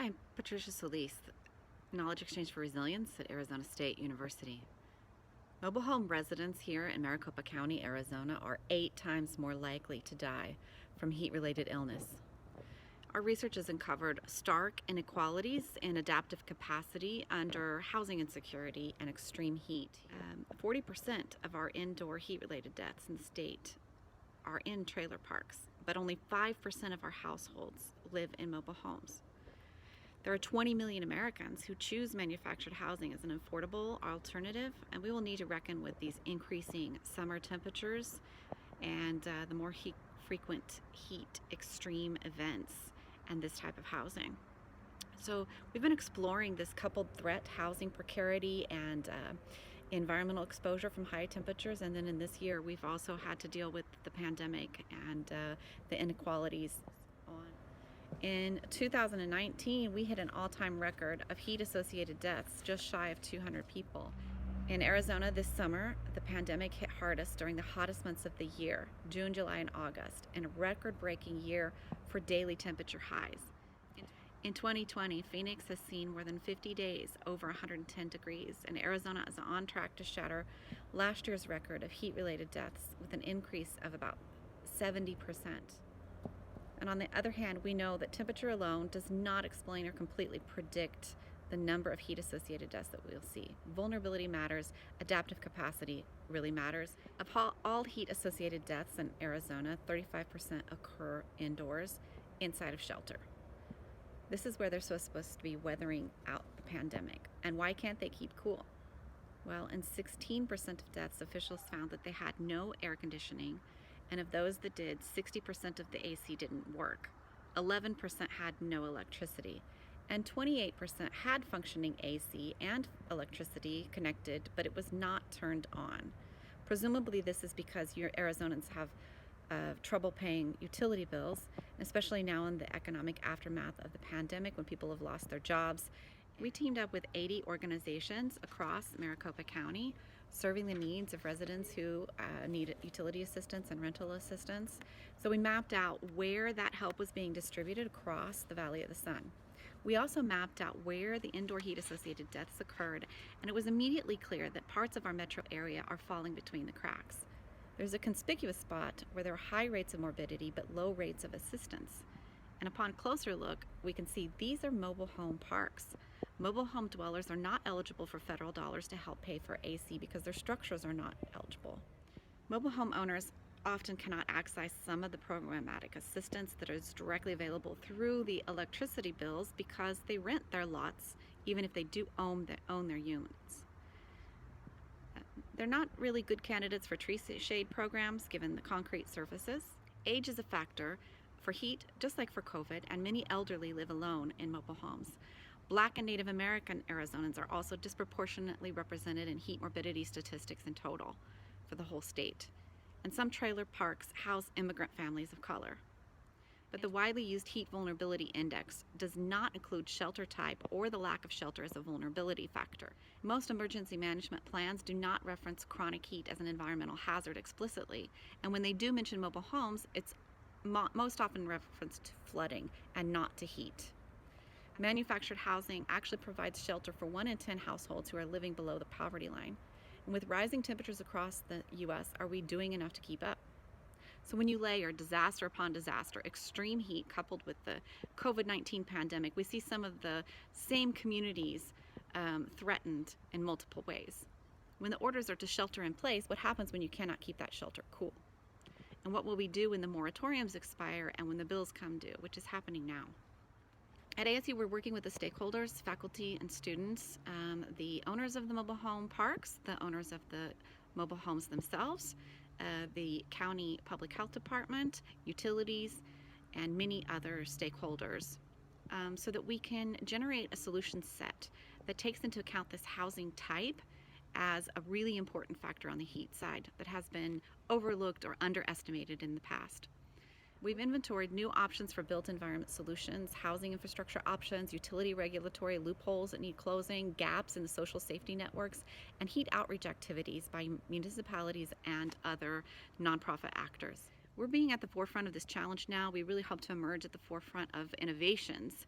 Hi, I'm Patricia Solis, Knowledge Exchange for Resilience at Arizona State University. Mobile home residents here in Maricopa County, Arizona are 8 times more likely to die from heat-related illness. Our research has uncovered stark inequalities in adaptive capacity under housing insecurity and extreme heat. 40% of our indoor heat-related deaths in the state are in trailer parks, but only 5% of our households live in mobile homes. There are 20 million Americans who choose manufactured housing as an affordable alternative, and we will need to reckon with these increasing summer temperatures and the more frequent heat extreme events and this type of housing. So we've been exploring this coupled threat, housing precarity and environmental exposure from high temperatures, and then in this year we've also had to deal with the pandemic and the inequalities. In 2019, we hit an all-time record of heat-associated deaths, just shy of 200 people. In Arizona this summer, the pandemic hit hardest during the hottest months of the year, June, July, and August, in a record-breaking year for daily temperature highs. In 2020, Phoenix has seen more than 50 days over 110 degrees, and Arizona is on track to shatter last year's record of heat-related deaths with an increase of about 70%. And on the other hand, we know that temperature alone does not explain or completely predict the number of heat-associated deaths that we'll see. Vulnerability matters, adaptive capacity really matters. Of all heat-associated deaths in Arizona, 35% occur indoors, inside of shelter. This is where they're supposed to be weathering out the pandemic. And why can't they keep cool? Well, in 16% of deaths, officials found that they had no air conditioning, and of those that did, 60% of the AC didn't work. 11% had no electricity, and 28% had functioning AC and electricity connected, but it was not turned on. Presumably this is because your Arizonans have trouble paying utility bills, especially now in the economic aftermath of the pandemic when people have lost their jobs. We teamed up with 80 organizations across Maricopa County, serving the needs of residents who need utility assistance and rental assistance. So we mapped out where that help was being distributed across the Valley of the Sun. We also mapped out where the indoor heat-associated deaths occurred, and it was immediately clear that parts of our metro area are falling between the cracks. There's a conspicuous spot where there are high rates of morbidity but low rates of assistance. And upon closer look, we can see these are mobile home parks. Mobile home dwellers are not eligible for federal dollars to help pay for AC because their structures are not eligible. Mobile home owners often cannot access some of the programmatic assistance that is directly available through the electricity bills because they rent their lots even if they do own their units. They're not really good candidates for tree shade programs given the concrete surfaces. Age is a factor for heat, just like for COVID, and many elderly live alone in mobile homes. Black and Native American Arizonans are also disproportionately represented in heat morbidity statistics in total for the whole state. And some trailer parks house immigrant families of color. But the widely used heat vulnerability index does not include shelter type or the lack of shelter as a vulnerability factor. Most emergency management plans do not reference chronic heat as an environmental hazard explicitly, and when they do mention mobile homes, it's most often referenced to flooding and not to heat. Manufactured housing actually provides shelter for 1 in 10 households who are living below the poverty line. And with rising temperatures across the U.S., are we doing enough to keep up? So when you layer disaster upon disaster, extreme heat coupled with the COVID-19 pandemic, we see some of the same communities threatened in multiple ways. When the orders are to shelter in place, what happens when you cannot keep that shelter cool? And what will we do when the moratoriums expire and when the bills come due, which is happening now? At ASU, we're working with the stakeholders, faculty and students, the owners of the mobile home parks, the owners of the mobile homes themselves, the county public health department, utilities, and many other stakeholders, so that we can generate a solution set that takes into account this housing type as a really important factor on the heat side that has been overlooked or underestimated in the past. We've inventoried new options for built environment solutions, housing infrastructure options, utility regulatory loopholes that need closing, gaps in the social safety networks, and heat outreach activities by municipalities and other nonprofit actors. We're being at the forefront of this challenge now. We really hope to emerge at the forefront of innovations